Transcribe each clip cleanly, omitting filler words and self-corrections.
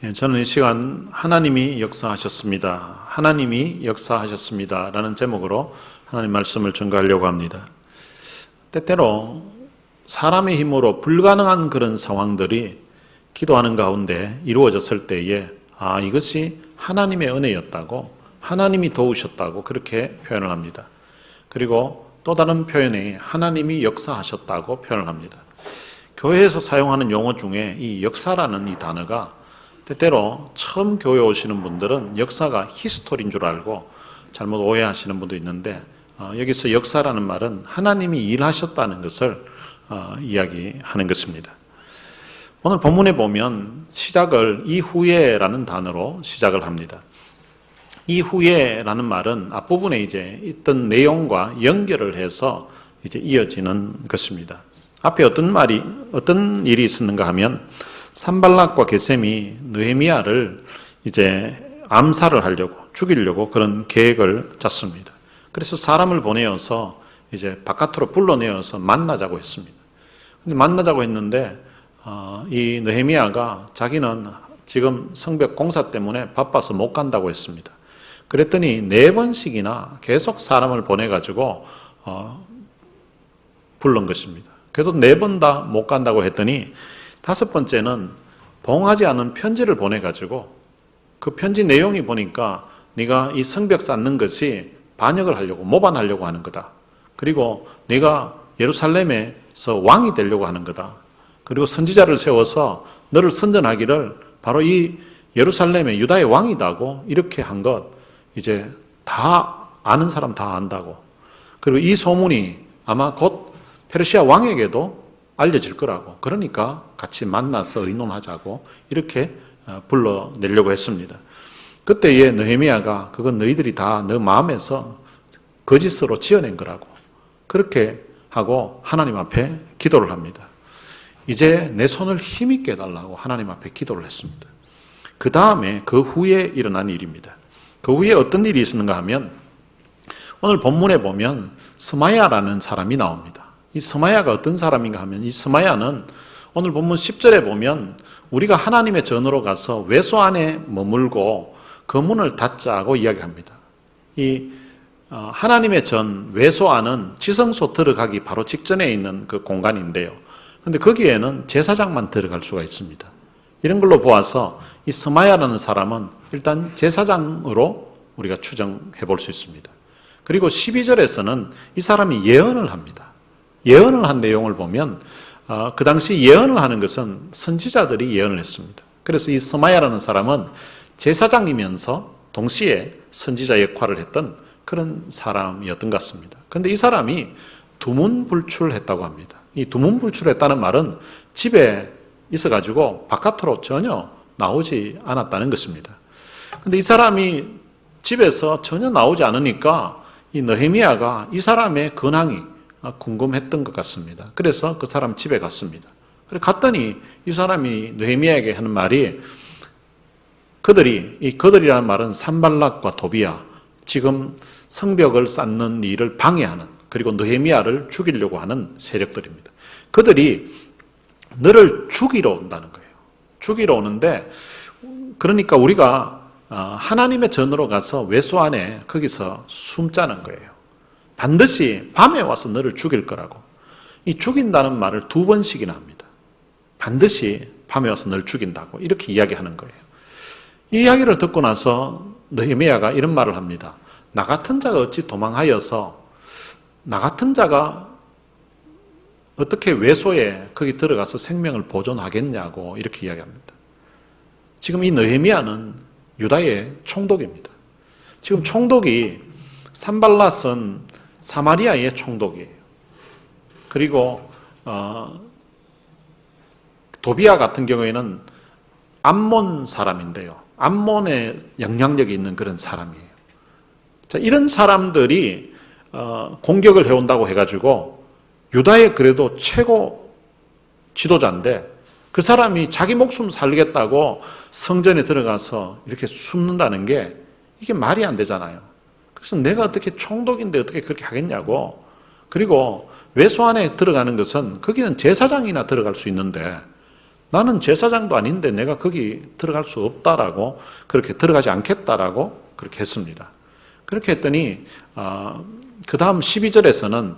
저는 이 시간 하나님이 역사하셨습니다. 하나님이 역사하셨습니다. 라는 제목으로 하나님 말씀을 전가하려고 합니다. 때때로 사람의 힘으로 불가능한 그런 상황들이 기도하는 가운데 이루어졌을 때에 이것이 하나님의 은혜였다고, 하나님이 도우셨다고 그렇게 표현을 합니다. 그리고 또 다른 표현이 하나님이 역사하셨다고 표현을 합니다. 교회에서 사용하는 용어 중에 이 역사라는 이 단어가 때때로 처음 교회 오시는 분들은 역사가 히스토리인 줄 알고 잘못 오해하시는 분도 있는데, 여기서 역사라는 말은 하나님이 일하셨다는 것을 이야기하는 것입니다. 오늘 본문에 보면 시작을 이후에라는 단어로 시작을 합니다. 이후에라는 말은 앞부분에 이제 있던 내용과 연결을 해서 이제 이어지는 것입니다. 앞에 어떤 일이 있었는가 하면 산발락과 게셈이 느헤미야를 이제 암살을 하려고, 죽이려고 그런 계획을 짰습니다. 그래서 사람을 보내어서 이제 바깥으로 불러내어서 만나자고 했습니다. 근데 만나자고 했는데 이 느헤미야가 자기는 지금 성벽 공사 때문에 바빠서 못 간다고 했습니다. 그랬더니 4번씩이나 계속 사람을 보내가지고 부른 것입니다. 그래도 4번 다 못 간다고 했더니 5번째는 봉하지 않은 편지를 보내가지고 그 편지 내용이 보니까 네가 이 성벽 쌓는 것이 반역을 하려고, 모반하려고 하는 거다. 그리고 네가 예루살렘에서 왕이 되려고 하는 거다. 그리고 선지자를 세워서 너를 선전하기를 바로 이 예루살렘의 유다의 왕이다고 이렇게 한 것 이제 다 아는 사람 다 안다고. 그리고 이 소문이 아마 곧 페르시아 왕에게도 알려질 거라고. 그러니까 같이 만나서 의논하자고 이렇게 불러내려고 했습니다. 그때에 느헤미야가 그건 너희들이 다 너 마음에서 거짓으로 지어낸 거라고 그렇게 하고 하나님 앞에 기도를 합니다. 이제 내 손을 힘있게 해달라고 하나님 앞에 기도를 했습니다. 그 다음에 그 후에 일어난 일입니다. 그 후에 어떤 일이 있었는가 하면 오늘 본문에 보면 스마야라는 사람이 나옵니다. 이 스마야가 어떤 사람인가 하면 이 스마야는 오늘 본문 10절에 보면 우리가 하나님의 전으로 가서 외소 안에 머물고 그 문을 닫자고 이야기합니다. 이 하나님의 전 외소 안은 지성소 들어가기 바로 직전에 있는 그 공간인데요. 그런데 거기에는 제사장만 들어갈 수가 있습니다. 이런 걸로 보아서 이 스마야라는 사람은 일단 제사장으로 우리가 추정해 볼 수 있습니다. 그리고 12절에서는 이 사람이 예언을 합니다. 예언을 한 내용을 보면 그 당시 예언을 하는 것은 선지자들이 예언을 했습니다. 그래서 이 스마야라는 사람은 제사장이면서 동시에 선지자 역할을 했던 그런 사람이었던 것 같습니다. 그런데 이 사람이 두문불출했다고 합니다. 이 두문불출했다는 말은 집에 있어가지고 바깥으로 전혀 나오지 않았다는 것입니다. 그런데 이 사람이 집에서 전혀 나오지 않으니까 이 느헤미야가 이 사람의 근황이 궁금했던 것 같습니다. 그래서 그 사람 집에 갔습니다. 그래 갔더니 이 사람이 느헤미야에게 하는 말이 그들이라는 말은 산발락과 도비야, 지금 성벽을 쌓는 일을 방해하는, 그리고 느헤미야를 죽이려고 하는 세력들입니다. 그들이 너를 죽이러 온다는 거예요. 죽이러 오는데, 그러니까 우리가 하나님의 전으로 가서 외소 안에 거기서 숨자는 거예요. 반드시 밤에 와서 너를 죽일 거라고. 이 죽인다는 말을 2번씩이나 합니다. 반드시 밤에 와서 너를 죽인다고 이렇게 이야기하는 거예요. 이 이야기를 듣고 나서 느헤미야가 이런 말을 합니다. 나 같은 자가 어찌 도망하여서, 나 같은 자가 어떻게 외소에 거기 들어가서 생명을 보존하겠냐고 이렇게 이야기합니다. 지금 이 느헤미야는 유다의 총독입니다. 지금 총독이 산발랏은 사마리아의 총독이에요. 그리고 도비야 같은 경우에는 암몬 사람인데요. 암몬의 영향력이 있는 그런 사람이에요. 자, 이런 사람들이 공격을 해온다고 해가지고 유다의 그래도 최고 지도자인데 그 사람이 자기 목숨 살리겠다고 성전에 들어가서 이렇게 숨는다는 게 이게 말이 안 되잖아요. 그래서 내가 어떻게 총독인데 어떻게 그렇게 하겠냐고. 그리고 외소 안에 들어가는 것은 거기는 제사장이나 들어갈 수 있는데 나는 제사장도 아닌데 내가 거기 들어갈 수 없다라고, 그렇게 들어가지 않겠다라고 그렇게 했습니다. 그렇게 했더니 그 다음 12절에서는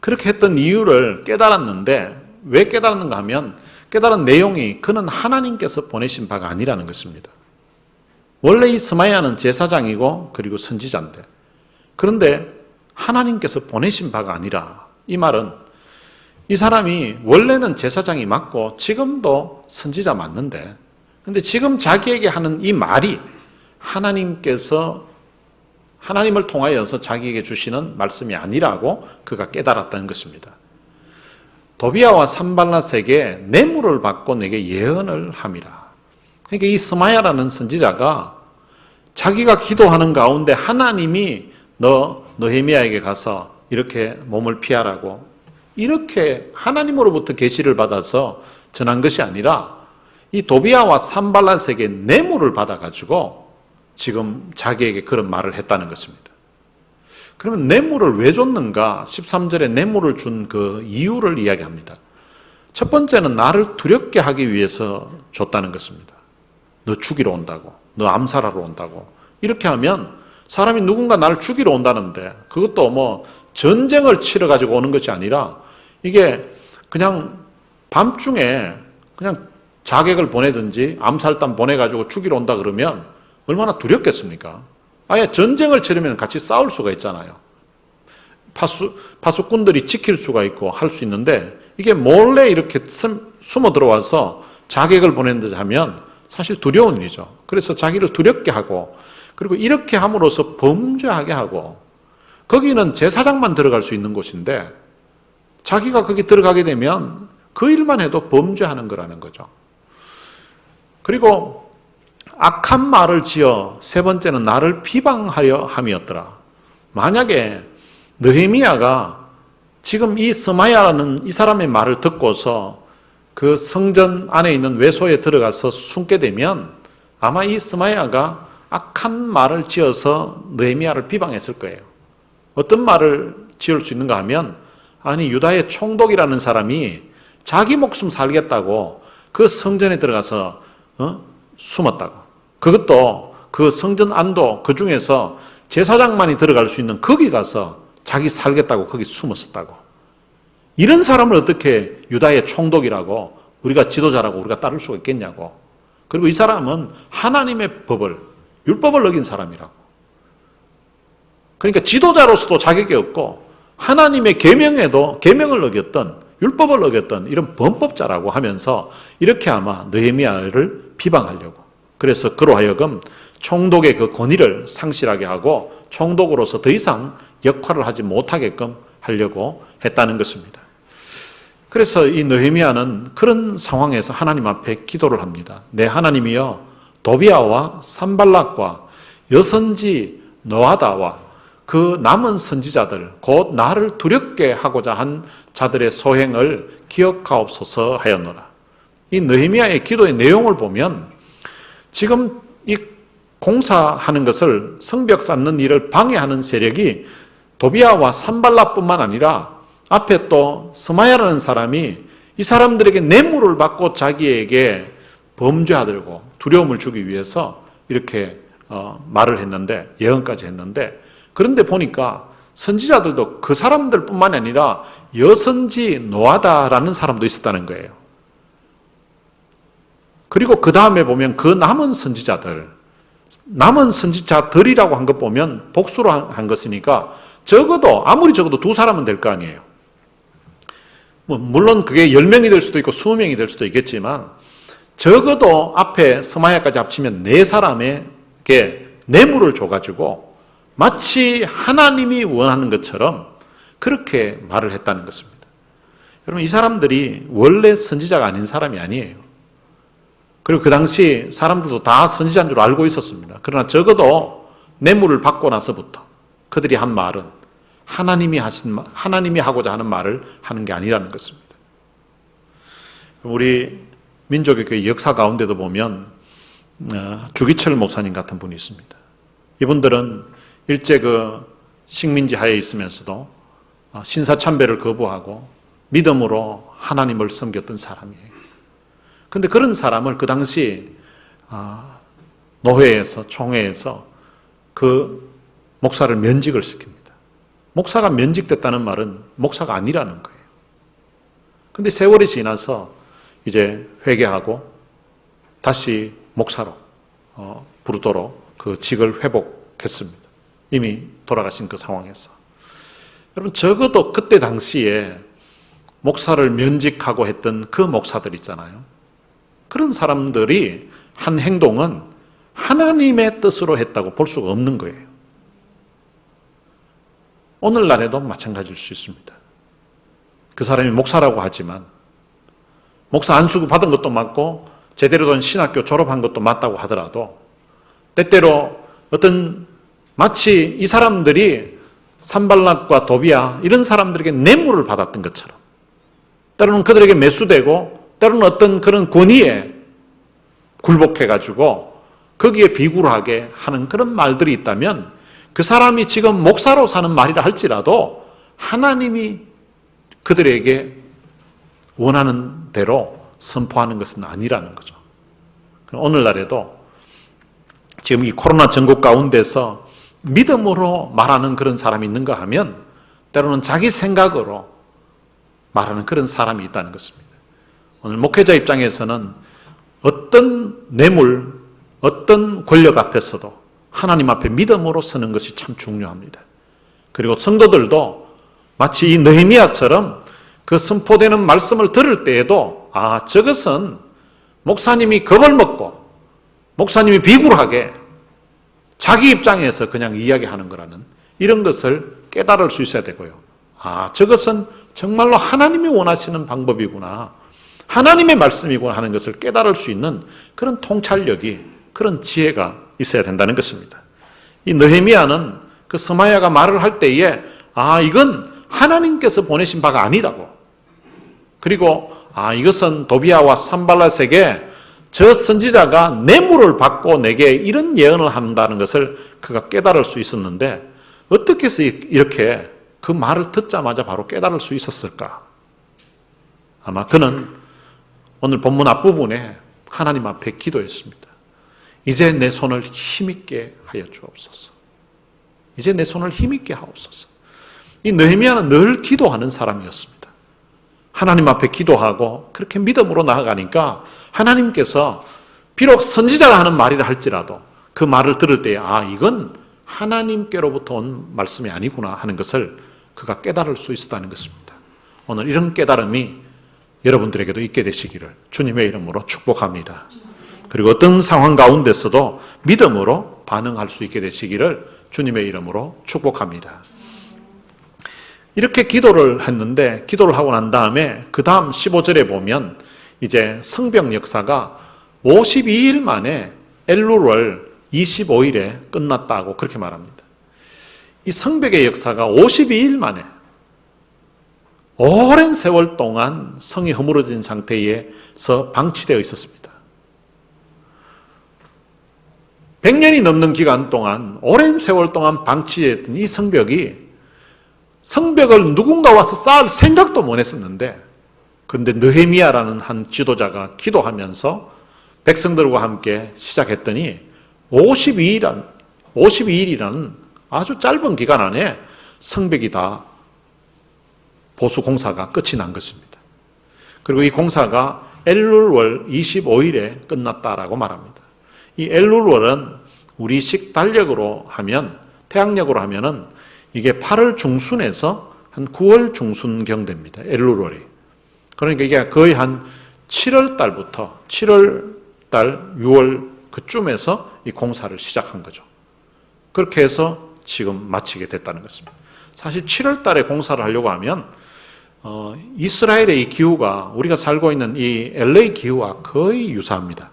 그렇게 했던 이유를 깨달았는데, 왜 깨달았는가 하면 깨달은 내용이 그는 하나님께서 보내신 바가 아니라는 것입니다. 원래 이 스마야는 제사장이고 그리고 선지자인데, 그런데 하나님께서 보내신 바가 아니라, 이 말은 이 사람이 원래는 제사장이 맞고 지금도 선지자 맞는데, 근데 지금 자기에게 하는 이 말이 하나님께서, 하나님을 통하여서 자기에게 주시는 말씀이 아니라고 그가 깨달았다는 것입니다. 도비아와 산발랏에게 뇌물을 받고 내게 예언을 함이라. 그러니까 이 스마야라는 선지자가 자기가 기도하는 가운데 하나님이 너 느헤미야에게 가서 이렇게 몸을 피하라고, 이렇게 하나님으로부터 계시를 받아서 전한 것이 아니라 이 도비아와 산발랏에게 뇌물을 받아가지고 지금 자기에게 그런 말을 했다는 것입니다. 그러면 뇌물을 왜 줬는가? 13절에 뇌물을 준 그 이유를 이야기합니다. 첫 번째는 나를 두렵게 하기 위해서 줬다는 것입니다. 너 죽이러 온다고, 너 암살하러 온다고. 이렇게 하면 사람이 누군가 나를 죽이러 온다는데, 그것도 뭐 전쟁을 치러 가지고 오는 것이 아니라 이게 그냥 밤중에 그냥 자객을 보내든지 암살단 보내가지고 죽이러 온다 그러면 얼마나 두렵겠습니까? 아예 전쟁을 치르면 같이 싸울 수가 있잖아요. 파수꾼들이 지킬 수가 있고 할 수 있는데, 이게 몰래 이렇게 숨어 들어와서 자객을 보낸다 하면 사실 두려운 일이죠. 그래서 자기를 두렵게 하고, 그리고 이렇게 함으로써 범죄하게 하고, 거기는 제사장만 들어갈 수 있는 곳인데 자기가 거기 들어가게 되면 그 일만 해도 범죄하는 거라는 거죠. 그리고 악한 말을 지어 세 번째는 나를 비방하려 함이었더라. 만약에 느헤미야가 지금 이 스마야라는 이 사람의 말을 듣고서 그 성전 안에 있는 외소에 들어가서 숨게 되면 아마 이 스마야가 악한 말을 지어서 느헤미야를 비방했을 거예요. 어떤 말을 지을 수 있는가 하면, 아니 유다의 총독이라는 사람이 자기 목숨 살겠다고 그 성전에 들어가서 숨었다고. 그것도 그 성전 안도 그 중에서 제사장만이 들어갈 수 있는 거기 가서 자기 살겠다고 거기 숨었었다고. 이런 사람을 어떻게 유다의 총독이라고, 우리가 지도자라고 우리가 따를 수가 있겠냐고. 그리고 이 사람은 하나님의 법을, 율법을 어긴 사람이라고. 그러니까 지도자로서도 자격이 없고 하나님의 계명을 어겼던, 율법을 어겼던 이런 범법자라고 하면서 이렇게 아마 느헤미야를 비방하려고, 그래서 그로 하여금 총독의 그 권위를 상실하게 하고 총독으로서 더 이상 역할을 하지 못하게끔 하려고 했다는 것입니다. 그래서 이 느헤미야는 그런 상황에서 하나님 앞에 기도를 합니다. 내 하나님이여, 도비아와 산발락과 여선지 노아다와 그 남은 선지자들, 곧 나를 두렵게 하고자 한 자들의 소행을 기억하옵소서 하였노라. 이 느헤미야의 기도의 내용을 보면 지금 이 공사하는 것을, 성벽 쌓는 일을 방해하는 세력이 도비아와 산발랏뿐만 아니라 앞에 또 스마야라는 사람이 이 사람들에게 뇌물을 받고 자기에게 범죄하들고 두려움을 주기 위해서 이렇게 말을 했는데, 예언까지 했는데, 그런데 보니까 선지자들도 그 사람들뿐만 아니라 여선지 노아다라는 사람도 있었다는 거예요. 그리고 그 다음에 보면 그 남은 선지자들이라고 한 것 보면 복수로 한 것이니까 아무리 적어도 두 사람은 될 거 아니에요. 물론 그게 10명이 될 수도 있고 20명이 될 수도 있겠지만 적어도 앞에 스마야까지 합치면 4사람에게 뇌물을 줘가지고 마치 하나님이 원하는 것처럼 그렇게 말을 했다는 것입니다. 여러분, 이 사람들이 원래 선지자가 아닌 사람이 아니에요. 그리고 그 당시 사람들도 다 선지자인 줄 알고 있었습니다. 그러나 적어도 뇌물을 받고 나서부터 그들이 한 말은 하나님이 하고자 하는 말을 하는 게 아니라는 것입니다. 우리 민족의 그 역사 가운데도 보면 주기철 목사님 같은 분이 있습니다. 이분들은 일제 그 식민지 하에 있으면서도 신사참배를 거부하고 믿음으로 하나님을 섬겼던 사람이에요. 근데 그런 사람을 그 당시 노회에서, 총회에서 그 목사를 면직을 시킵니다. 목사가 면직됐다는 말은 목사가 아니라는 거예요. 근데 세월이 지나서 이제 회개하고 다시 목사로 부르도록 그 직을 회복했습니다. 이미 돌아가신 그 상황에서. 여러분, 적어도 그때 당시에 목사를 면직하고 했던 그 목사들 있잖아요. 그런 사람들이 한 행동은 하나님의 뜻으로 했다고 볼 수가 없는 거예요. 오늘날에도 마찬가지일 수 있습니다. 그 사람이 목사라고 하지만 목사 안수구 받은 것도 맞고 제대로 된 신학교 졸업한 것도 맞다고 하더라도 때때로 어떤 마치 이 사람들이 산발락과 도비야 이런 사람들에게 뇌물을 받았던 것처럼 때로는 그들에게 매수되고 때로는 어떤 그런 권위에 굴복해가지고 거기에 비굴하게 하는 그런 말들이 있다면 그 사람이 지금 목사로 사는 말이라 할지라도 하나님이 그들에게 원하는 대로 선포하는 것은 아니라는 거죠. 오늘날에도 지금 이 코로나 전국 가운데서 믿음으로 말하는 그런 사람이 있는가 하면 때로는 자기 생각으로 말하는 그런 사람이 있다는 것입니다. 오늘 목회자 입장에서는 어떤 뇌물, 어떤 권력 앞에서도 하나님 앞에 믿음으로 서는 것이 참 중요합니다. 그리고 성도들도 마치 이 느헤미야처럼 그 선포되는 말씀을 들을 때에도 저것은 목사님이 겁을 먹고 목사님이 비굴하게 자기 입장에서 그냥 이야기하는 거라는 이런 것을 깨달을 수 있어야 되고요. 저것은 정말로 하나님이 원하시는 방법이구나, 하나님의 말씀이구나 하는 것을 깨달을 수 있는 그런 통찰력이, 그런 지혜가 있어야 된다는 것입니다. 이 느헤미야는 그 스마야가 말을 할 때에 이건 하나님께서 보내신 바가 아니라고, 그리고 이것은 도비야와 산발랏에게 저 선지자가 뇌물을 받고 내게 이런 예언을 한다는 것을 그가 깨달을 수 있었는데 어떻게 해서 이렇게 그 말을 듣자마자 바로 깨달을 수 있었을까? 아마 그는 오늘 본문 앞부분에 하나님 앞에 기도했습니다. 이제 내 손을 힘있게 하여 주옵소서. 이제 내 손을 힘있게 하옵소서. 이 느헤미야는 늘 기도하는 사람이었습니다. 하나님 앞에 기도하고 그렇게 믿음으로 나아가니까 하나님께서 비록 선지자가 하는 말이라 할지라도 그 말을 들을 때 이건 하나님께로부터 온 말씀이 아니구나 하는 것을 그가 깨달을 수 있었다는 것입니다. 오늘 이런 깨달음이 여러분들에게도 있게 되시기를 주님의 이름으로 축복합니다. 그리고 어떤 상황 가운데서도 믿음으로 반응할 수 있게 되시기를 주님의 이름으로 축복합니다. 이렇게 기도를 했는데, 기도를 하고 난 다음에 그 다음 15절에 보면 이제 성벽 역사가 52일 만에 엘룰월 25일에 끝났다고 그렇게 말합니다. 이 성벽의 역사가 52일 만에 오랜 세월 동안 성이 허물어진 상태에서 방치되어 있었습니다. 100년이 넘는 기간 동안 오랜 세월 동안 방치했던 이 성벽을 누군가 와서 쌓을 생각도 못 했었는데, 그런데 느헤미야라는 한 지도자가 기도하면서 백성들과 함께 시작했더니 52일이라는 아주 짧은 기간 안에 성벽이 다 보수 공사가 끝이 난 것입니다. 그리고 이 공사가 엘룰월 25일에 끝났다라고 말합니다. 이 엘룰월은 우리식 달력으로 하면, 태양력으로 하면은 이게 8월 중순에서 한 9월 중순경 됩니다. 엘룰월이. 그러니까 이게 거의 한 7월 달부터 7월 달, 6월 그쯤에서 이 공사를 시작한 거죠. 그렇게 해서 지금 마치게 됐다는 것입니다. 사실 7월 달에 공사를 하려고 하면 이스라엘의 이 기후가 우리가 살고 있는 이 LA 기후와 거의 유사합니다.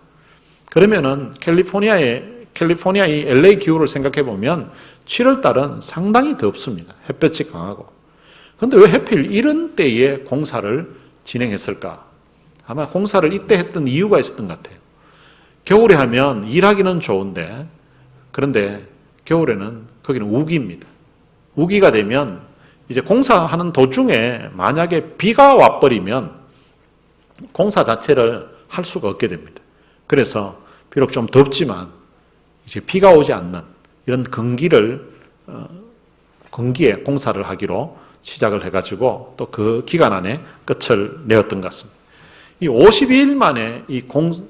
그러면은 캘리포니아의 이 LA 기후를 생각해 보면 7월 달은 상당히 덥습니다. 햇볕이 강하고. 그런데 왜 하필 이런 때에 공사를 진행했을까? 아마 공사를 이때 했던 이유가 있었던 것 같아요. 겨울에 하면 일하기는 좋은데, 그런데 겨울에는 거기는 우기입니다. 우기가 되면 이제 공사하는 도중에 만약에 비가 와버리면 공사 자체를 할 수가 없게 됩니다. 그래서 비록 좀 덥지만 이제 비가 오지 않는 이런 건기에 공사를 하기로 시작을 해가지고 또 그 기간 안에 끝을 내었던 것 같습니다. 이 52일 만에 이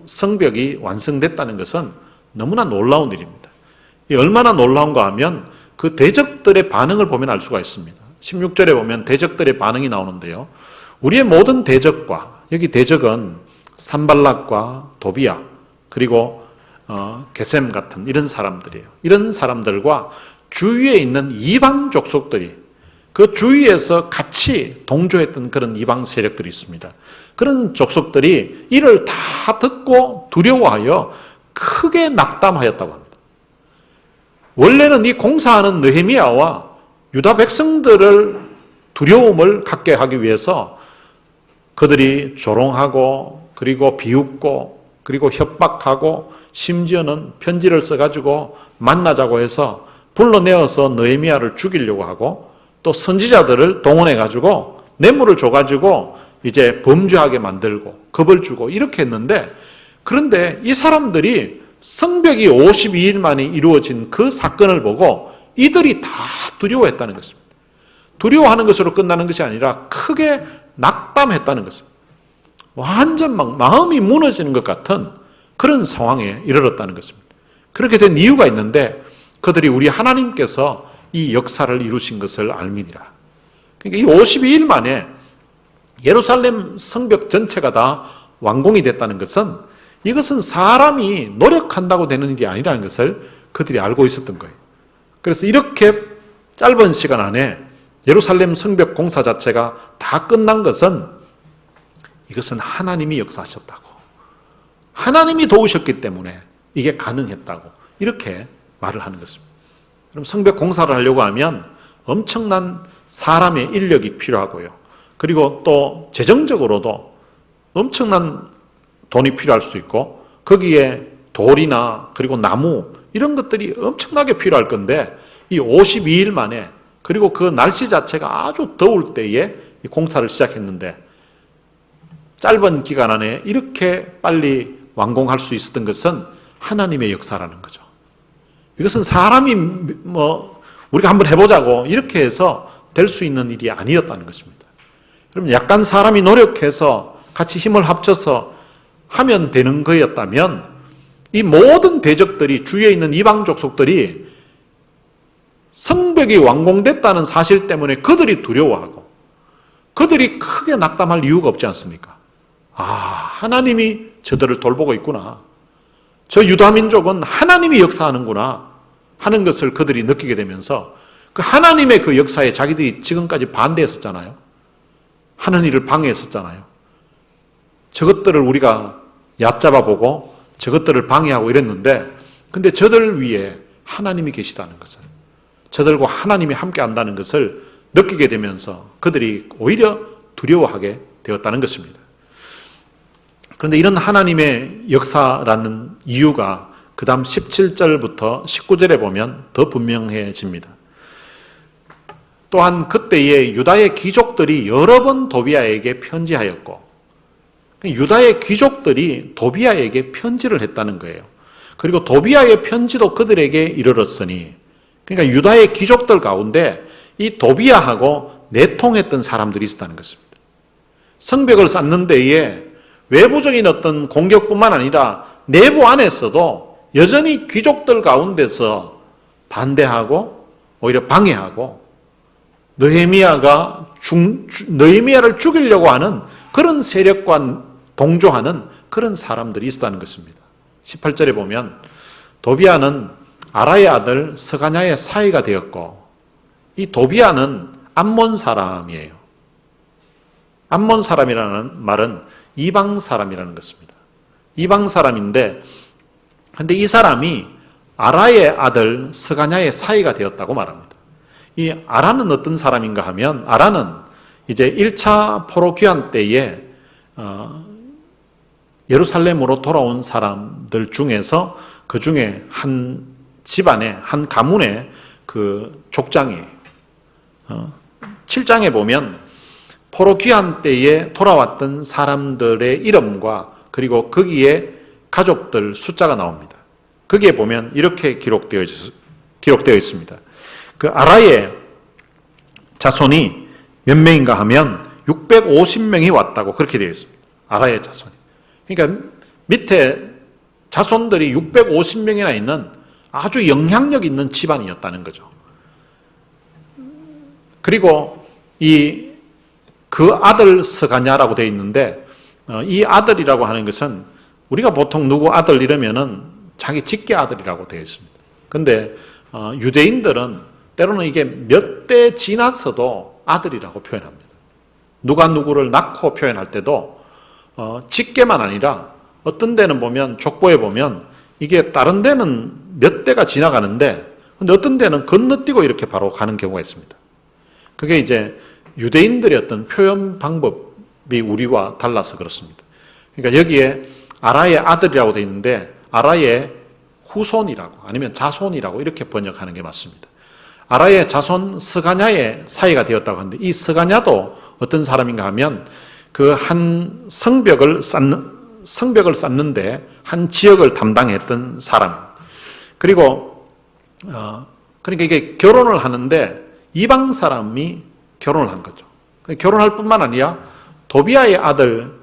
성벽이 완성됐다는 것은 너무나 놀라운 일입니다. 이 얼마나 놀라운가 하면 그 대적들의 반응을 보면 알 수가 있습니다. 16절에 보면 대적들의 반응이 나오는데요. 우리의 모든 대적과, 여기 대적은 산발락과 도비야 그리고 게셈 같은 이런 사람들이에요. 이런 사람들과 주위에 있는 이방 족속들이 그 주위에서 같이 동조했던 그런 이방 세력들이 있습니다. 그런 족속들이 이를 다 듣고 두려워하여 크게 낙담하였다고 합니다. 원래는 이 공사하는 느헤미야와 유다 백성들을 두려움을 갖게 하기 위해서 그들이 조롱하고 그리고 비웃고 그리고 협박하고 심지어는 편지를 써가지고 만나자고 해서 불러내어서 느헤미야를 죽이려고 하고 또 선지자들을 동원해가지고 뇌물을 줘가지고 이제 범죄하게 만들고 겁을 주고 이렇게 했는데, 그런데 이 사람들이 성벽이 52일 만에 이루어진 그 사건을 보고 이들이 다 두려워했다는 것입니다. 두려워하는 것으로 끝나는 것이 아니라 크게 낙담했다는 것입니다. 완전 막 마음이 무너지는 것 같은 그런 상황에 이르렀다는 것입니다. 그렇게 된 이유가 있는데 그들이 우리 하나님께서 이 역사를 이루신 것을 알미니라. 그러니까 이 52일 만에 예루살렘 성벽 전체가 다 완공이 됐다는 것은 이것은 사람이 노력한다고 되는 일이 아니라는 것을 그들이 알고 있었던 거예요. 그래서 이렇게 짧은 시간 안에 예루살렘 성벽 공사 자체가 다 끝난 것은 이것은 하나님이 역사하셨다고, 하나님이 도우셨기 때문에 이게 가능했다고 이렇게 말을 하는 것입니다. 그럼 성벽 공사를 하려고 하면 엄청난 사람의 인력이 필요하고요. 그리고 또 재정적으로도 엄청난 돈이 필요할 수 있고 거기에 돌이나 그리고 나무 이런 것들이 엄청나게 필요할 건데 이 52일 만에 그리고 그 날씨 자체가 아주 더울 때에 이 공사를 시작했는데 짧은 기간 안에 이렇게 빨리 완공할 수 있었던 것은 하나님의 역사라는 거죠. 이것은 사람이 우리가 한번 해보자고 이렇게 해서 될 수 있는 일이 아니었다는 것입니다. 그럼 약간 사람이 노력해서 같이 힘을 합쳐서 하면 되는 거였다면 이 모든 대적들이 주위에 있는 이방 족속들이 성벽이 완공됐다는 사실 때문에 그들이 두려워하고 그들이 크게 낙담할 이유가 없지 않습니까? 하나님이 저들을 돌보고 있구나. 저 유다민족은 하나님이 역사하는구나 하는 것을 그들이 느끼게 되면서 그 하나님의 그 역사에 자기들이 지금까지 반대했었잖아요. 하는 일을 방해했었잖아요. 저것들을 우리가 얕잡아 보고 저것들을 방해하고 이랬는데 근데 저들 위에 하나님이 계시다는 것을, 저들과 하나님이 함께 한다는 것을 느끼게 되면서 그들이 오히려 두려워하게 되었다는 것입니다. 그런데 이런 하나님의 역사라는 이유가 그 다음 17절부터 19절에 보면 더 분명해집니다. 또한 그때에 유다의 귀족들이 여러 번 도비야에게 편지하였고, 유다의 귀족들이 도비야에게 편지를 했다는 거예요. 그리고 도비야의 편지도 그들에게 이르렀으니, 그러니까 유다의 귀족들 가운데 이 도비야하고 내통했던 사람들이 있었다는 것입니다. 성벽을 쌓는 데에 외부적인 어떤 공격뿐만 아니라 내부 안에서도 여전히 귀족들 가운데서 반대하고 오히려 방해하고 느헤미야를 죽이려고 하는 그런 세력과 동조하는 그런 사람들이 있었다는 것입니다. 18절에 보면 도비야는 아라의 아들 스가냐의 사이가 되었고, 이 도비야는 암몬 사람이에요. 암몬 사람이라는 말은 이방 사람이라는 것입니다. 이방 사람인데, 근데 이 사람이 아라의 아들 스가냐의 사이가 되었다고 말합니다. 이 아라는 어떤 사람인가 하면, 아라는 이제 1차 포로 귀환 때에 예루살렘으로 돌아온 사람들 중에서 그 중에 한 집안에, 한 가문의 그 족장이에요. 7장에 보면 포로 귀환 때에 돌아왔던 사람들의 이름과 그리고 거기에 가족들 숫자가 나옵니다. 거기에 보면 이렇게 기록되어 있습니다. 그 아라의 자손이 몇 명인가 하면 650명이 왔다고 그렇게 되어 있습니다. 아라의 자손이. 그러니까 밑에 자손들이 650명이나 있는 아주 영향력 있는 집안이었다는 거죠. 그리고 그 아들 스가냐라고 되어 있는데, 이 아들이라고 하는 것은 우리가 보통 누구 아들 이러면은 자기 직계 아들이라고 되어 있습니다. 근데 유대인들은 때로는 이게 몇 대 지났어도 아들이라고 표현합니다. 누가 누구를 낳고 표현할 때도 직계만 아니라 어떤 데는 보면 족보에 보면 이게 다른 데는 몇 대가 지나가는데 근데 어떤 데는 건너뛰고 이렇게 바로 가는 경우가 있습니다. 그게 이제 유대인들의 어떤 표현 방법이 우리와 달라서 그렇습니다. 그러니까 여기에 아라의 아들이라고 되어 있는데 아라의 후손이라고 아니면 자손이라고 이렇게 번역하는 게 맞습니다. 아라의 자손 스가냐의 사이가 되었다고 하는데 이 스가냐도 어떤 사람인가 하면 그 한 성벽을 쌓는데 한 지역을 담당했던 사람. 그리고 그러니까 이게 결혼을 하는데 이방 사람이 결혼을 한 거죠. 결혼할 뿐만 아니라 도비아의 아들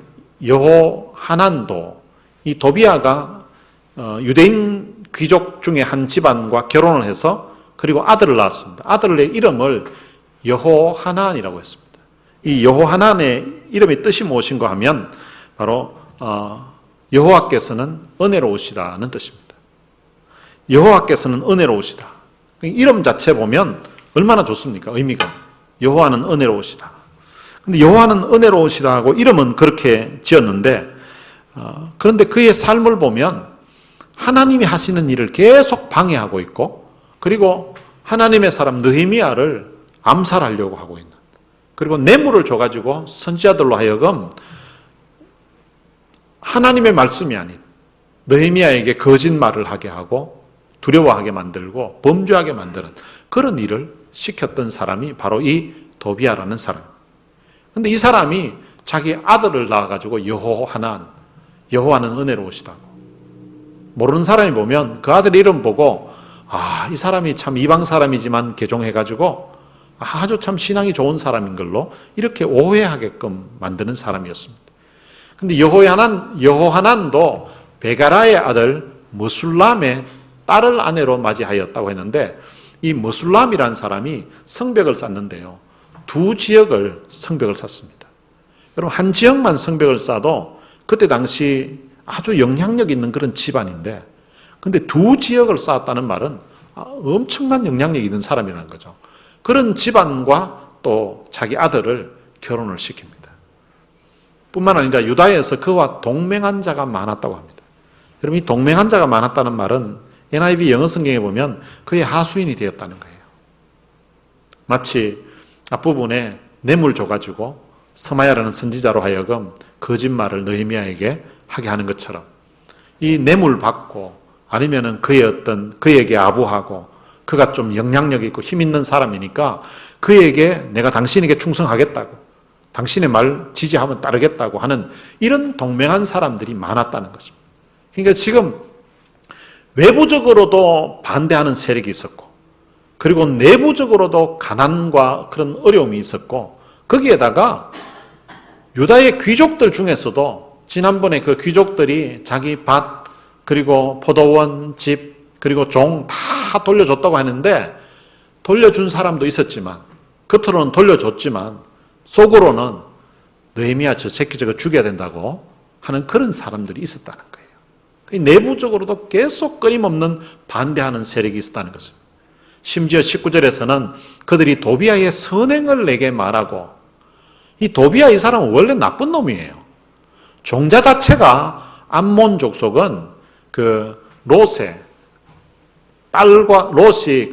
여호하난도 이 도비아가 유대인 귀족 중에 한 집안과 결혼을 해서 그리고 아들을 낳았습니다. 아들의 이름을 여호하난이라고 했습니다. 이 여호하난의 이름의 뜻이 무엇인가 하면 바로 여호와께서는 은혜로우시다는 뜻입니다. 여호와께서는 은혜로우시다. 이름 자체 보면 얼마나 좋습니까? 의미가. 여호와는 은혜로우시다. 근데 여호와는 은혜로우시다 하고 이름은 그렇게 지었는데 그런데 그의 삶을 보면 하나님이 하시는 일을 계속 방해하고 있고 그리고 하나님의 사람 느헤미야를 암살하려고 하고 있는 그리고 뇌물을 줘가지고 선지자들로 하여금 하나님의 말씀이 아닌 느헤미야에게 거짓말을 하게 하고 두려워하게 만들고 범죄하게 만드는 그런 일을 시켰던 사람이 바로 이 도비아라는 사람. 그런데 이 사람이 자기 아들을 낳아가지고 여호하난, 여호와는 은혜로우시다고. 모르는 사람이 보면 그 아들 이름 보고 이 사람이 참 이방 사람이지만 개종해가지고 아주 참 신앙이 좋은 사람인 걸로 이렇게 오해하게끔 만드는 사람이었습니다. 근데 여호하난도 베가라의 아들 머술람의 딸을 아내로 맞이하였다고 했는데 이 머술람이라는 사람이 성벽을 쌓는데요. 두 지역을 성벽을 쌓습니다. 여러분 한 지역만 성벽을 쌓아도 그때 당시 아주 영향력 있는 그런 집안인데 근데 두 지역을 쌓았다는 말은 엄청난 영향력 있는 사람이라는 거죠. 그런 집안과 또 자기 아들을 결혼을 시킵니다. 뿐만 아니라 유다에서 그와 동맹한 자가 많았다고 합니다. 여러분 이 동맹한 자가 많았다는 말은 NIV 영어 성경에 보면 그의 하수인이 되었다는 거예요. 마치 앞부분에 뇌물 줘가지고 스마야라는 선지자로 하여금 거짓말을 느헤미야에게 하게 하는 것처럼 이 뇌물 받고 아니면은 그에게 아부하고 그가 좀 영향력 있고 힘 있는 사람이니까 그에게 내가 당신에게 충성하겠다고 당신의 말 지지하면 따르겠다고 하는 이런 동맹한 사람들이 많았다는 것입니다. 그러니까 지금 외부적으로도 반대하는 세력이 있었고 그리고 내부적으로도 가난과 그런 어려움이 있었고 거기에다가 유다의 귀족들 중에서도 지난번에 그 귀족들이 자기 밭 그리고 포도원 집 그리고 종 다 돌려줬다고 하는데 돌려준 사람도 있었지만 겉으로는 돌려줬지만 속으로는 느헤미야 저 새끼 저거 죽여야 된다고 하는 그런 사람들이 있었다는 거예요. 내부적으로도 계속 끊임없는 반대하는 세력이 있었다는 것입니다. 심지어 19절에서는 그들이 도비아의 선행을 내게 말하고 이 도비아 이 사람은 원래 나쁜 놈이에요. 종자 자체가 암몬 족속은 그 롯이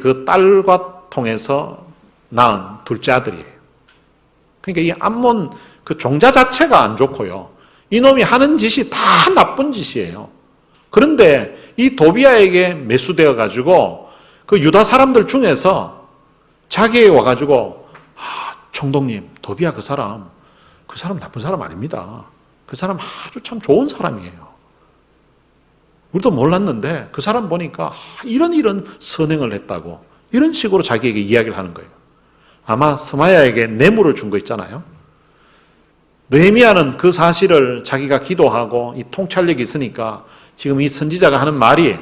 그 딸과 통해서 낳은 둘째 아들이에요. 그러니까 이 암몬 그 종자 자체가 안 좋고요. 이놈이 하는 짓이 다 나쁜 짓이에요. 그런데 이 도비아에게 매수되어 가지고 그 유다 사람들 중에서 자기에게 와가지고 총독님 도비아 그 사람 나쁜 사람 아닙니다. 그 사람 아주 참 좋은 사람이에요. 우리도 몰랐는데 그 사람 보니까 이런 선행을 했다고 이런 식으로 자기에게 이야기를 하는 거예요. 아마 스마야에게 뇌물을 준 거 있잖아요. 느헤미야는 그 사실을 자기가 기도하고 이 통찰력이 있으니까 지금 이 선지자가 하는 말이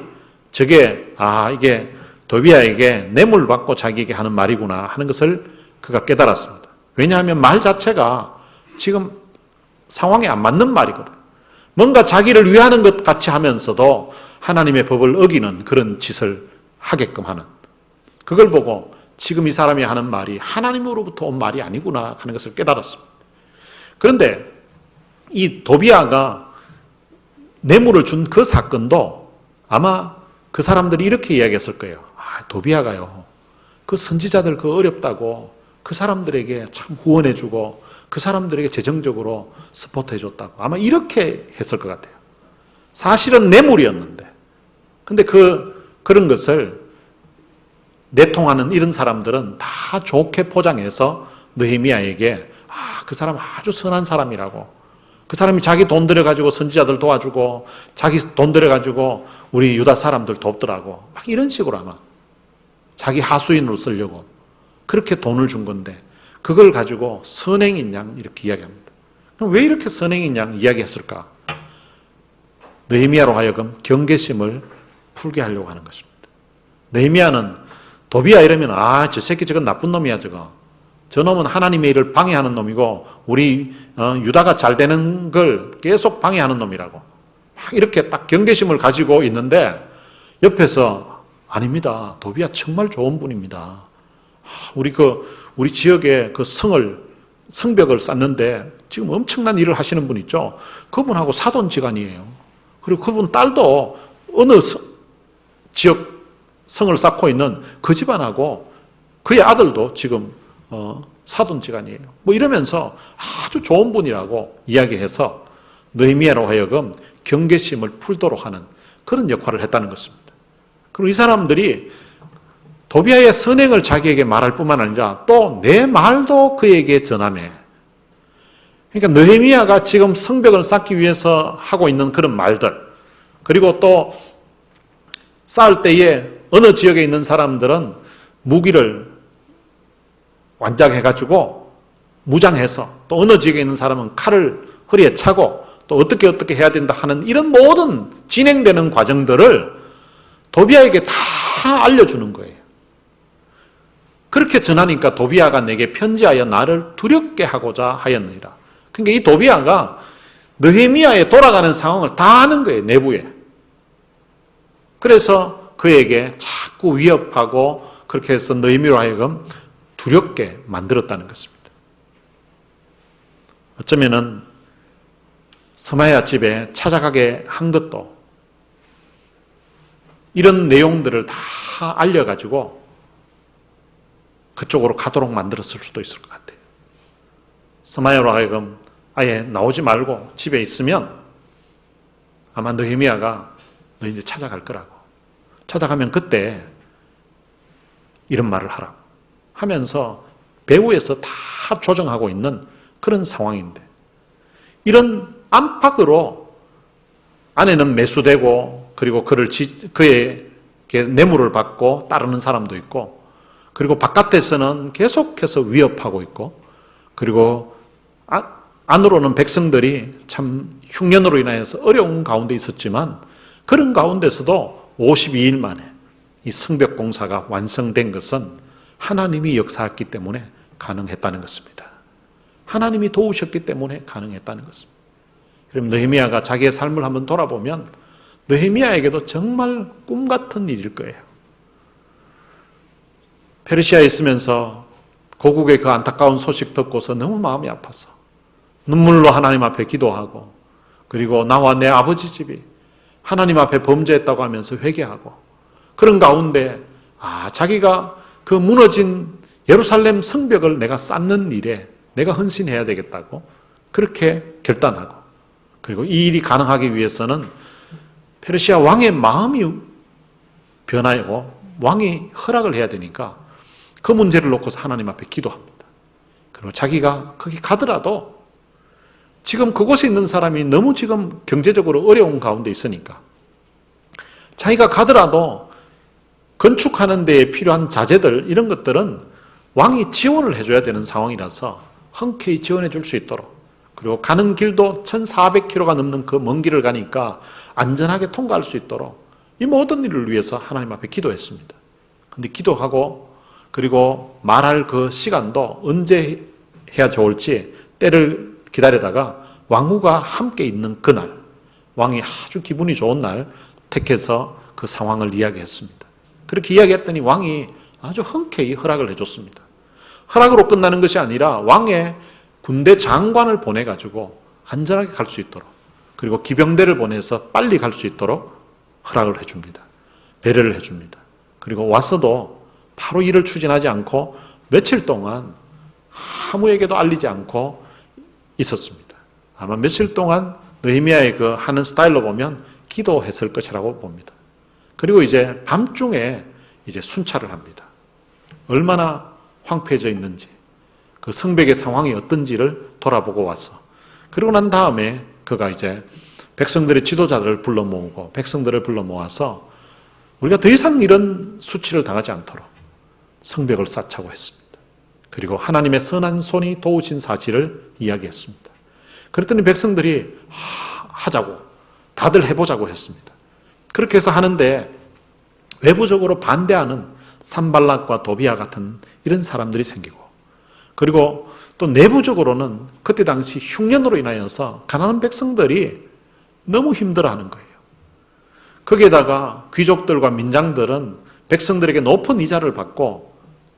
저게 이게 도비야에게 뇌물 받고 자기에게 하는 말이구나 하는 것을 그가 깨달았습니다. 왜냐하면 말 자체가 지금 상황에 안 맞는 말이거든. 뭔가 자기를 위하는 것 같이 하면서도 하나님의 법을 어기는 그런 짓을 하게끔 하는, 그걸 보고 지금 이 사람이 하는 말이 하나님으로부터 온 말이 아니구나 하는 것을 깨달았습니다. 그런데 이 도비야가 뇌물을 준 그 사건도 아마 그 사람들이 이렇게 이야기했을 거예요. 도비야가요, 그 선지자들 그 어렵다고 그 사람들에게 참 후원해주고 그 사람들에게 재정적으로 서포트해줬다고 아마 이렇게 했을 것 같아요. 사실은 뇌물이었는데, 근데 그런 것을 내통하는 이런 사람들은 다 좋게 포장해서 느헤미야에게 그 사람 아주 선한 사람이라고, 그 사람이 자기 돈 들여가지고 선지자들 도와주고 자기 돈 들여가지고 우리 유다 사람들 돕더라고, 막 이런 식으로 아마 자기 하수인으로 쓰려고 그렇게 돈을 준 건데 그걸 가지고 선행인 양 이렇게 이야기합니다. 그럼 왜 이렇게 선행인 양 이야기했을까? 느헤미야로 하여금 경계심을 풀게 하려고 하는 것입니다. 느헤미야는 도비야 이러면 저 새끼 저건 나쁜 놈이야 저 놈은 하나님의 일을 방해하는 놈이고 우리 유다가 잘 되는 걸 계속 방해하는 놈이라고 막 이렇게 딱 경계심을 가지고 있는데 옆에서 아닙니다. 도비야 정말 좋은 분입니다. 우리 지역에 그 성벽을 쌓는데 지금 엄청난 일을 하시는 분 있죠. 그분하고 사돈지간이에요. 그리고 그분 딸도 어느 지역 성을 쌓고 있는 그 집안하고 그의 아들도 지금 사돈지간이에요. 뭐 이러면서 아주 좋은 분이라고 이야기해서 느헤미야로 하여금 경계심을 풀도록 하는 그런 역할을 했다는 것입니다. 그리고 이 사람들이 도비야의 선행을 자기에게 말할 뿐만 아니라 또 내 말도 그에게 전하매. 그러니까 느헤미야가 지금 성벽을 쌓기 위해서 하고 있는 그런 말들, 그리고 또 쌓을 때에 어느 지역에 있는 사람들은 무기를 완장해가지고 무장해서, 또 어느 지역에 있는 사람은 칼을 허리에 차고 또 어떻게 해야 된다 하는 이런 모든 진행되는 과정들을 도비야에게 다 알려주는 거예요. 그렇게 전하니까 도비야가 내게 편지하여 나를 두렵게 하고자 하였느니라. 그러니까 이 도비야가 느헤미야의 돌아가는 상황을 다 아는 거예요, 내부에. 그래서 그에게 자꾸 위협하고 그렇게 해서 느헤미야로 하여금 두렵게 만들었다는 것입니다. 어쩌면은 스마야 집에 찾아가게 한 것도 이런 내용들을 다 알려가지고 그쪽으로 가도록 만들었을 수도 있을 것 같아요. 스마야로 하여금 아예 나오지 말고 집에 있으면 아마 느헤미야가 너 이제 찾아갈 거라고, 찾아가면 그때 이런 말을 하라고 하면서 배후에서 다 조정하고 있는 그런 상황인데, 이런 안팎으로 아내는 매수되고 그리고 그에게 뇌물을 받고 따르는 사람도 있고, 그리고 바깥에서는 계속해서 위협하고 있고, 그리고 안으로는 백성들이 참 흉년으로 인하여서 어려운 가운데 있었지만 그런 가운데서도 52일 만에 이 성벽 공사가 완성된 것은 하나님이 역사했기 때문에 가능했다는 것입니다. 하나님이 도우셨기 때문에 가능했다는 것입니다. 그럼 느헤미야가 자기의 삶을 한번 돌아보면 느헤미야에게도 정말 꿈 같은 일일 거예요. 페르시아에 있으면서 고국의 그 안타까운 소식 듣고서 너무 마음이 아파서 눈물로 하나님 앞에 기도하고, 그리고 나와 내 아버지 집이 하나님 앞에 범죄했다고 하면서 회개하고, 그런 가운데 자기가 그 무너진 예루살렘 성벽을 내가 쌓는 일에 내가 헌신해야 되겠다고 그렇게 결단하고, 그리고 이 일이 가능하기 위해서는 페르시아 왕의 마음이 변하고 왕이 허락을 해야 되니까 그 문제를 놓고서 하나님 앞에 기도합니다. 그리고 자기가 거기 가더라도 지금 그곳에 있는 사람이 너무 지금 경제적으로 어려운 가운데 있으니까 자기가 가더라도 건축하는 데에 필요한 자재들 이런 것들은 왕이 지원을 해줘야 되는 상황이라서 흔쾌히 지원해 줄 수 있도록, 그리고 가는 길도 1400km가 넘는 그 먼 길을 가니까 안전하게 통과할 수 있도록 이 모든 일을 위해서 하나님 앞에 기도했습니다. 근데 기도하고 그리고 말할 그 시간도 언제 해야 좋을지 때를 기다리다가 왕후가 함께 있는 그날, 왕이 아주 기분이 좋은 날 택해서 그 상황을 이야기했습니다. 그렇게 이야기했더니 왕이 아주 흔쾌히 허락을 해줬습니다. 허락으로 끝나는 것이 아니라 왕의 군대 장관을 보내가지고 안전하게 갈 수 있도록, 그리고 기병대를 보내서 빨리 갈 수 있도록 허락을 해줍니다. 배려를 해줍니다. 그리고 와서도 바로 일을 추진하지 않고 며칠 동안 아무에게도 알리지 않고 있었습니다. 아마 며칠 동안 느헤미야의 그 하는 스타일로 보면 기도했을 것이라고 봅니다. 그리고 이제 밤중에 이제 순찰을 합니다. 얼마나 황폐해져 있는지, 그 성벽의 상황이 어떤지를 돌아보고 와서, 그리고 난 다음에 그가 이제 백성들의 지도자들을 불러 모으고 백성들을 불러 모아서 우리가 더 이상 이런 수치를 당하지 않도록 성벽을 쌓자고 했습니다. 그리고 하나님의 선한 손이 도우신 사실을 이야기했습니다. 그랬더니 백성들이 하자고, 다들 해보자고 했습니다. 그렇게 해서 하는데 외부적으로 반대하는 산발락과 도비아 같은 이런 사람들이 생기고, 그리고 또 내부적으로는 그때 당시 흉년으로 인하여서 가난한 백성들이 너무 힘들어하는 거예요. 거기에다가 귀족들과 민장들은 백성들에게 높은 이자를 받고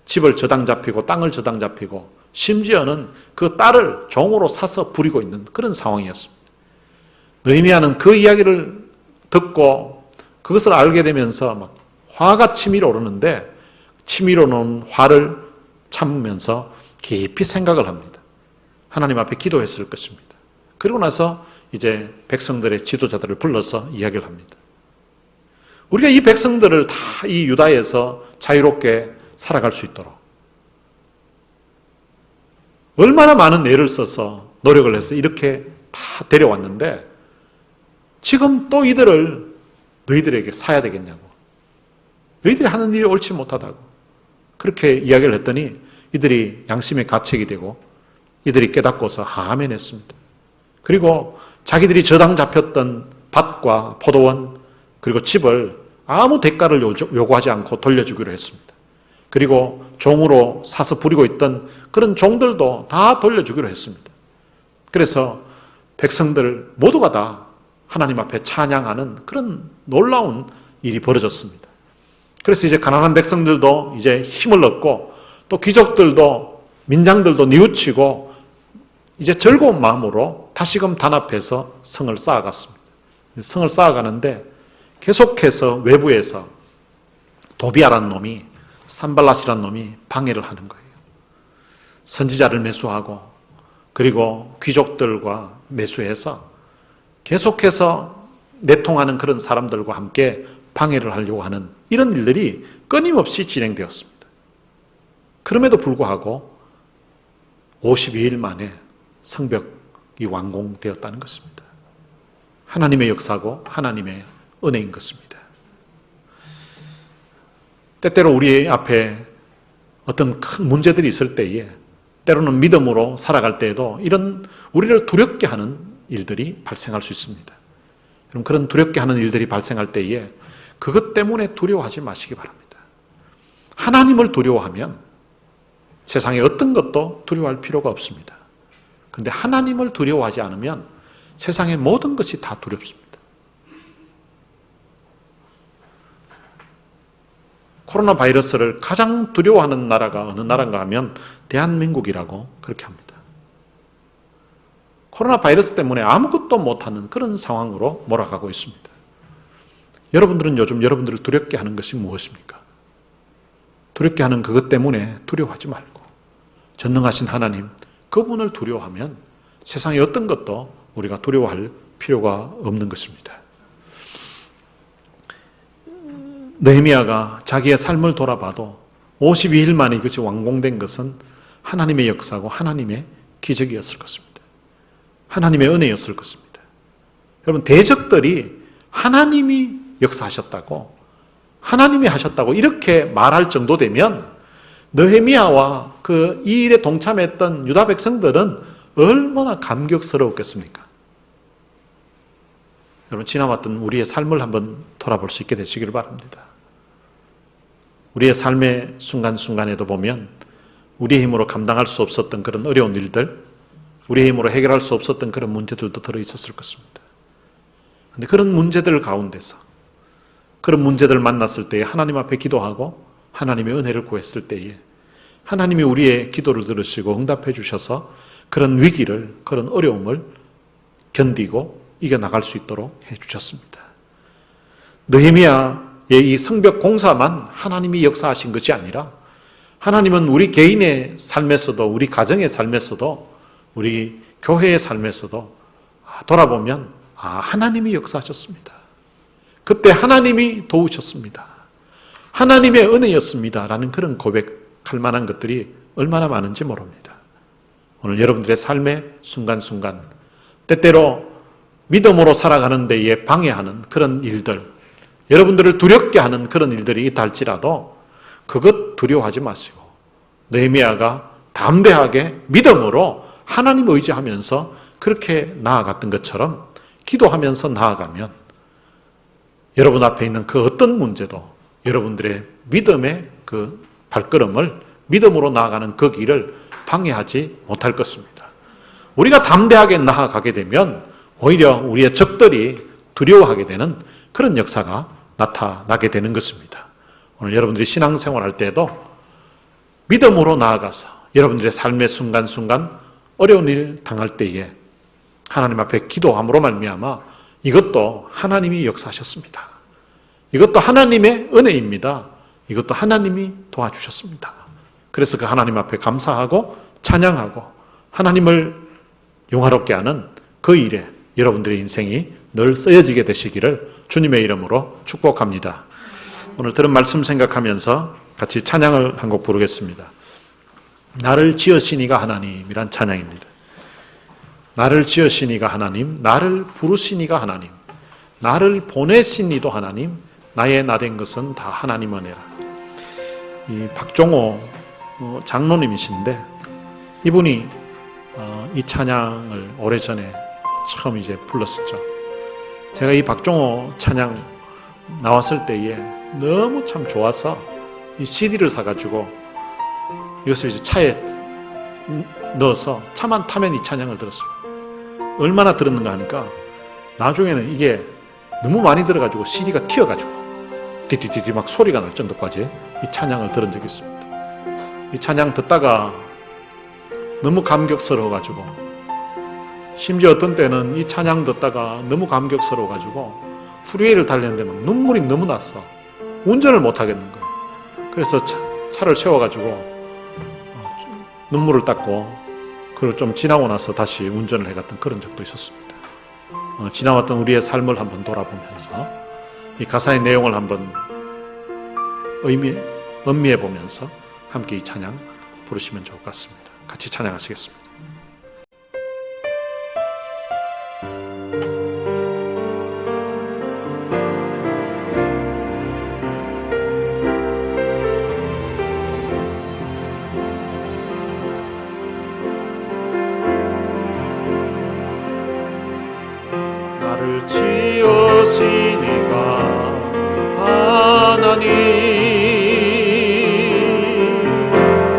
집을 저당 잡히고 땅을 저당 잡히고 심지어는 그 딸을 종으로 사서 부리고 있는 그런 상황이었습니다. 느헤미야는 그 이야기를 듣고 그것을 알게 되면서 막 화가 치밀어 오르는데, 치밀어 오는 화를 참으면서 깊이 생각을 합니다. 하나님 앞에 기도했을 것입니다. 그리고 나서 이제 백성들의 지도자들을 불러서 이야기를 합니다. 우리가 이 백성들을 다 이 유다에서 자유롭게 살아갈 수 있도록 얼마나 많은 애를 써서 노력을 해서 이렇게 다 데려왔는데 지금 또 이들을 너희들에게 사야 되겠냐고, 너희들이 하는 일이 옳지 못하다고 그렇게 이야기를 했더니 이들이 양심의 가책이 되고 이들이 깨닫고서 아멘했습니다. 그리고 자기들이 저당 잡혔던 밭과 포도원 그리고 집을 아무 대가를 요구하지 않고 돌려주기로 했습니다. 그리고 종으로 사서 부리고 있던 그런 종들도 다 돌려주기로 했습니다. 그래서 백성들 모두가 다 하나님 앞에 찬양하는 그런 놀라운 일이 벌어졌습니다. 그래서 이제 가난한 백성들도 이제 힘을 얻고 또 귀족들도 민장들도 뉘우치고 이제 즐거운 마음으로 다시금 단합해서 성을 쌓아갔습니다. 성을 쌓아가는데 계속해서 외부에서 도비아라는 놈이, 산발랏이라는 놈이 방해를 하는 거예요. 선지자를 매수하고 그리고 귀족들과 매수해서 계속해서 내통하는 그런 사람들과 함께 방해를 하려고 하는 이런 일들이 끊임없이 진행되었습니다. 그럼에도 불구하고 52일 만에 성벽이 완공되었다는 것입니다. 하나님의 역사고 하나님의 은혜인 것입니다. 때때로 우리 앞에 어떤 큰 문제들이 있을 때에, 때로는 믿음으로 살아갈 때에도 이런 우리를 두렵게 하는 일들이 발생할 수 있습니다. 여러분, 그런 두렵게 하는 일들이 발생할 때에 그것 때문에 두려워하지 마시기 바랍니다. 하나님을 두려워하면 세상에 어떤 것도 두려워할 필요가 없습니다. 그런데 하나님을 두려워하지 않으면 세상의 모든 것이 다 두렵습니다. 코로나 바이러스를 가장 두려워하는 나라가 어느 나라인가 하면 대한민국이라고 그렇게 합니다. 코로나 바이러스 때문에 아무것도 못하는 그런 상황으로 몰아가고 있습니다. 여러분들은 요즘 여러분들을 두렵게 하는 것이 무엇입니까? 두렵게 하는 그것 때문에 두려워하지 말고 전능하신 하나님, 그분을 두려워하면 세상의 어떤 것도 우리가 두려워할 필요가 없는 것입니다. 느헤미야가 자기의 삶을 돌아봐도 52일 만에 이것이 완공된 것은 하나님의 역사고 하나님의 기적이었을 것입니다. 하나님의 은혜였을 것입니다. 여러분, 대적들이 하나님이 역사하셨다고, 하나님이 하셨다고 이렇게 말할 정도 되면 느헤미야와 이 일에 동참했던 유다 백성들은 얼마나 감격스러웠겠습니까? 여러분, 지나왔던 우리의 삶을 한번 돌아볼 수 있게 되시기를 바랍니다. 우리의 삶의 순간순간에도 보면 우리의 힘으로 감당할 수 없었던 그런 어려운 일들, 우리의 힘으로 해결할 수 없었던 그런 문제들도 들어있었을 것입니다. 그런데 그런 문제들 가운데서, 그런 문제들을 만났을 때에 하나님 앞에 기도하고 하나님의 은혜를 구했을 때에 하나님이 우리의 기도를 들으시고 응답해 주셔서 그런 위기를, 그런 어려움을 견디고 이겨나갈 수 있도록 해 주셨습니다. 느헤미야의 이 성벽 공사만 하나님이 역사하신 것이 아니라 하나님은 우리 개인의 삶에서도, 우리 가정의 삶에서도, 우리 교회의 삶에서도 돌아보면 하나님이 역사하셨습니다. 그때 하나님이 도우셨습니다. 하나님의 은혜였습니다. 라는 그런 고백할 만한 것들이 얼마나 많은지 모릅니다. 오늘 여러분들의 삶의 순간순간, 때때로 믿음으로 살아가는 데에 방해하는 그런 일들, 여러분들을 두렵게 하는 그런 일들이 있다 할지라도 그것 두려워하지 마시고 느헤미야가 담대하게 믿음으로 하나님 의지하면서 그렇게 나아갔던 것처럼 기도하면서 나아가면 여러분 앞에 있는 그 어떤 문제도 여러분들의 믿음의 그 발걸음을, 믿음으로 나아가는 그 길을 방해하지 못할 것입니다. 우리가 담대하게 나아가게 되면 오히려 우리의 적들이 두려워하게 되는 그런 역사가 나타나게 되는 것입니다. 오늘 여러분들이 신앙생활할 때에도 믿음으로 나아가서 여러분들의 삶의 순간순간 어려운 일 당할 때에 하나님 앞에 기도함으로 말미암아 이것도 하나님이 역사하셨습니다. 이것도 하나님의 은혜입니다. 이것도 하나님이 도와주셨습니다. 그래서 그 하나님 앞에 감사하고 찬양하고 하나님을 용화롭게 하는 그 일에 여러분들의 인생이 늘 쓰여지게 되시기를 주님의 이름으로 축복합니다. 오늘 들은 말씀 생각하면서 같이 찬양을 한 곡 부르겠습니다. 나를 지으시니가 하나님이란 찬양입니다. 나를 지으시니가 하나님, 나를 부르시니가 하나님, 나를 보내시니도 하나님, 나의 나 된 것은 다 하나님 은혜라. 이 박종호 장로님이신데 이분이 이 찬양을 오래전에 처음 이제 불렀었죠. 제가 이 박종호 찬양 나왔을 때에 너무 참 좋아서 이 CD를 사가지고 이것을 이제 차에 넣어서 차만 타면 이 찬양을 들었습니다. 얼마나 들었는가 하니까 나중에는 이게 너무 많이 들어가지고 CD가 튀어가지고 디디디디 막 소리가 날 정도까지 이 찬양을 들은 적이 있습니다. 이 찬양 듣다가 너무 감격스러워가지고 심지어 어떤 때는 이 찬양 듣다가 너무 감격스러워가지고 프리웨이를 달리는데 막 눈물이 너무 났어. 운전을 못 하겠는 거예요. 그래서 차를 세워가지고 눈물을 닦고 그리고 좀 지나고 나서 다시 운전을 해갔던 그런 적도 있었습니다. 지나왔던 우리의 삶을 한번 돌아보면서 이 가사의 내용을 한번 음미해 보면서 함께 이 찬양 부르시면 좋을 것 같습니다. 같이 찬양하시겠습니다. 나를 지으시니가 하나님,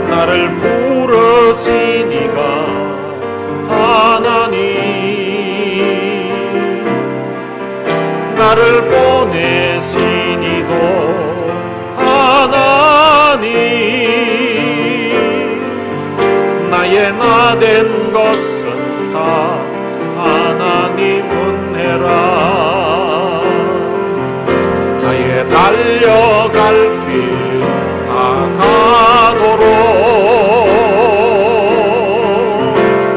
나를 부르시니가 하나님, 나를 보내시니도 하나님, 나의 나 된 것은 다 하나님 은혜라. 나의 달려갈 길 다 가도록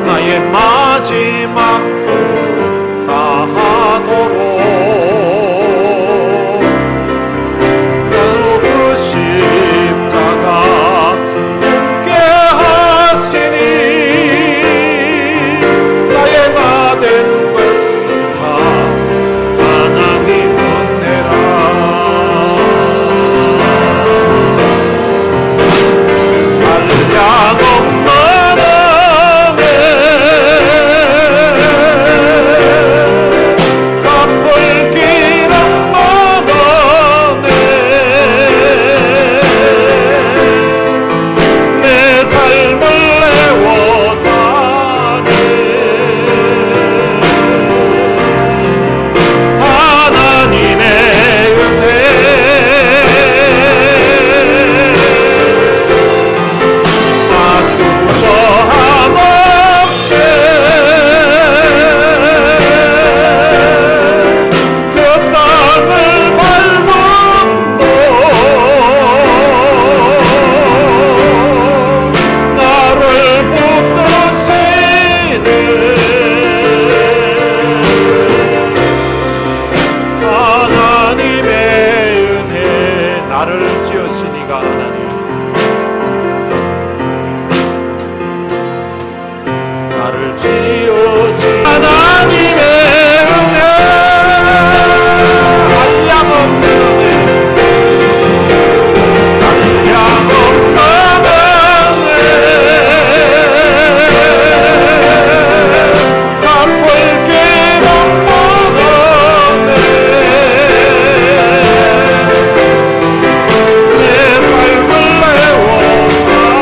나의 마지막 다 하도록 그 십자가 함께 하시니 나의 나 나를 지으시니가 하나님, 나를 지으신 하나님의 은혜, 한량없는 은혜, 한량없는 은혜, 갚을 길 없는 은혜, 내 삶을 내어 사네.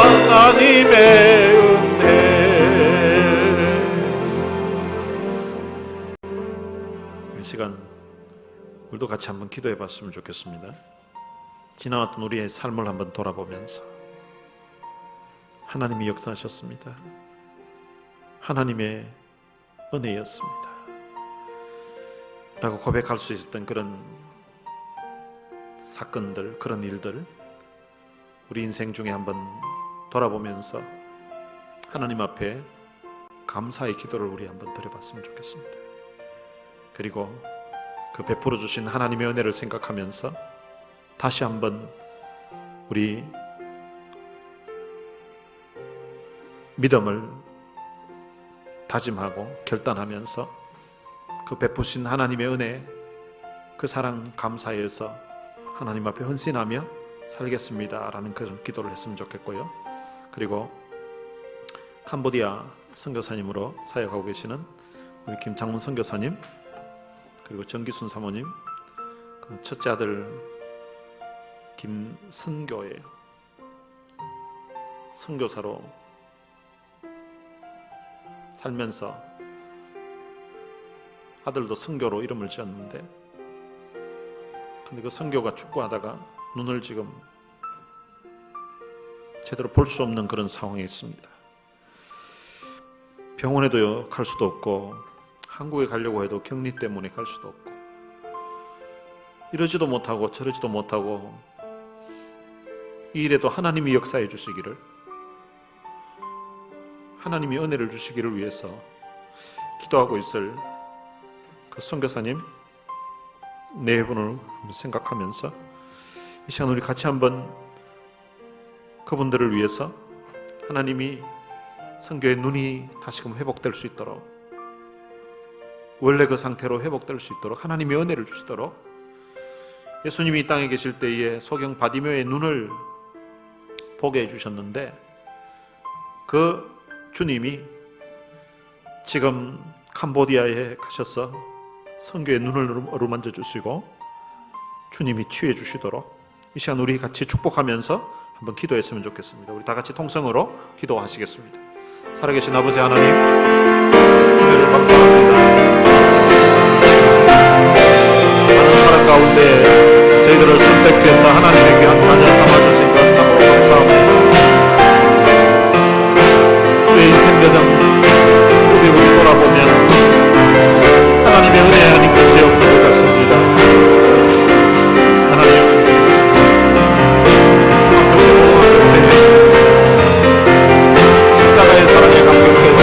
하나님의 우리도 같이 한번 기도해 봤으면 좋겠습니다. 지나왔던 우리의 삶을 한번 돌아보면서 하나님이 역사하셨습니다. 하나님의 은혜였습니다 라고 고백할 수 있었던 그런 사건들, 그런 일들, 우리 인생 중에 한번 돌아보면서 하나님 앞에 감사의 기도를 우리 한번 드려봤으면 좋겠습니다. 그리고 그 베풀어 주신 하나님의 은혜를 생각하면서 다시 한번 우리 믿음을 다짐하고 결단하면서 그 베푸신 하나님의 은혜, 그 사랑 감사해서 하나님 앞에 헌신하며 살겠습니다 라는 그런 기도를 했으면 좋겠고요. 그리고 캄보디아 선교사님으로 사역하고 계시는 우리 김창문 선교사님, 그리고 정기순 사모님, 첫째 아들 김선교예요. 선교사로 살면서 아들도 선교로 이름을 지었는데, 근데 그 선교가 축구하다가 눈을 지금 제대로 볼 수 없는 그런 상황에 있습니다. 병원에도 갈 수도 없고 한국에 가려고 해도 격리 때문에 갈 수도 없고, 이러지도 못하고 저러지도 못하고, 이 일에도 하나님이 역사해 주시기를, 하나님이 은혜를 주시기를 위해서 기도하고 있을 그 선교사님 네 분을 생각하면서 이 시간 우리 같이 한번 그분들을 위해서 하나님이 선교의 눈이 다시금 회복될 수 있도록, 원래 그 상태로 회복될 수 있도록 하나님의 은혜를 주시도록, 예수님이 이 땅에 계실 때에 소경 바디메오의 눈을 보게 해주셨는데 그 주님이 지금 캄보디아에 가셔서 선교의 눈을 어루만져 주시고 주님이 치유해 주시도록 이 시간 우리 같이 축복하면서 한번 기도했으면 좋겠습니다. 우리 다 같이 통성으로 기도하시겠습니다. 살아계신 아버지 하나님, 은혜를 감사합니다. 많은 사람 가운데 저희들을 선택해서 하나님의 귀한 자녀 삼아주신 것 참 감사합니다. 우리의 인생 여정 우리 돌아보면 하나님의 은혜 아닌 것이 없는 것 같습니다. 하나님, 중학교 때 고등학교 때 십자가의 사랑에 감격해서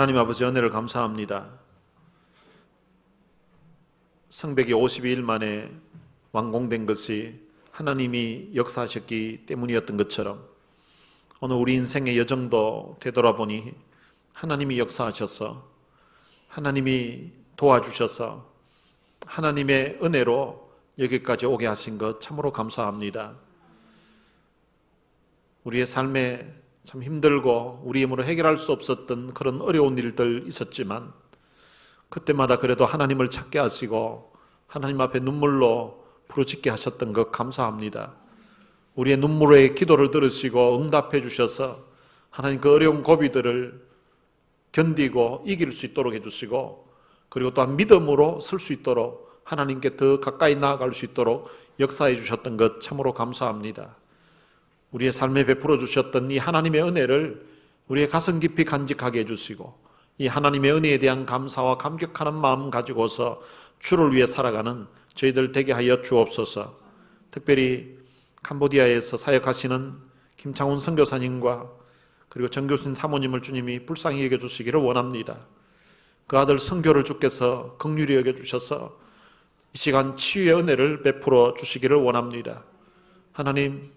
하나님 아버지 은혜를 감사합니다. 성벽이 52일 만에 완공된 것이 하나님이 역사하셨기 때문이었던 것처럼 오늘 우리 인생의 여정도 되돌아보니 하나님이 역사하셔서 하나님이 도와주셔서 하나님의 은혜로 여기까지 오게 하신 것 참으로 감사합니다. 우리의 삶에 참 힘들고 우리 힘으로 해결할 수 없었던 그런 어려운 일들 있었지만 그때마다 그래도 하나님을 찾게 하시고 하나님 앞에 눈물로 부르짖게 하셨던 것 감사합니다. 우리의 눈물의 기도를 들으시고 응답해 주셔서 하나님 그 어려운 고비들을 견디고 이길 수 있도록 해주시고 그리고 또한 믿음으로 설 수 있도록 하나님께 더 가까이 나아갈 수 있도록 역사해 주셨던 것 참으로 감사합니다. 우리의 삶에 베풀어 주셨던 이 하나님의 은혜를 우리의 가슴 깊이 간직하게 해주시고 이 하나님의 은혜에 대한 감사와 감격하는 마음 가지고서 주를 위해 살아가는 저희들 되게 하여 주옵소서. 특별히 캄보디아에서 사역하시는 김창훈 선교사님과 그리고 정 교수님 사모님을 주님이 불쌍히 여겨주시기를 원합니다. 그 아들 선교를 주께서 긍휼히 여겨주셔서 이 시간 치유의 은혜를 베풀어 주시기를 원합니다. 하나님,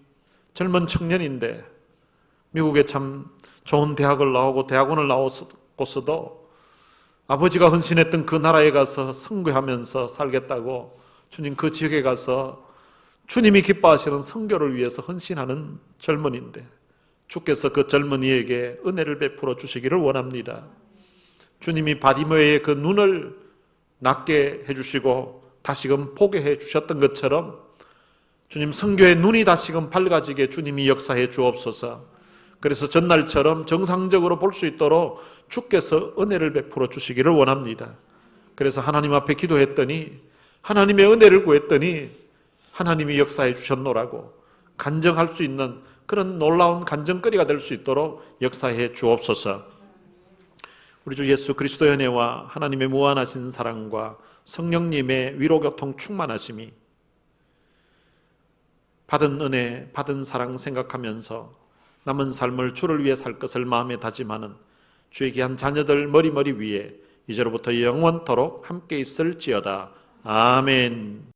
젊은 청년인데 미국에 참 좋은 대학을 나오고 대학원을 나왔고서도 아버지가 헌신했던 그 나라에 가서 선교하면서 살겠다고 주님 그 지역에 가서 주님이 기뻐하시는 선교를 위해서 헌신하는 젊은이인데 주께서 그 젊은이에게 은혜를 베풀어 주시기를 원합니다. 주님이 바디메의 그 눈을 낫게 해주시고 다시금 보게 해주셨던 것처럼 주님 선교의 눈이 다시금 밝아지게 주님이 역사해 주옵소서. 그래서 전날처럼 정상적으로 볼 수 있도록 주께서 은혜를 베풀어 주시기를 원합니다. 그래서 하나님 앞에 기도했더니 하나님의 은혜를 구했더니 하나님이 역사해 주셨노라고 간증할 수 있는 그런 놀라운 간증거리가 될 수 있도록 역사해 주옵소서. 우리 주 예수 그리스도의 은혜와 하나님의 무한하신 사랑과 성령님의 위로교통 충만하심이 받은 은혜, 받은 사랑 생각하면서 남은 삶을 주를 위해 살 것을 마음에 다짐하는 주의 귀한 자녀들 머리 위에 이제로부터 영원토록 함께 있을지어다. 아멘.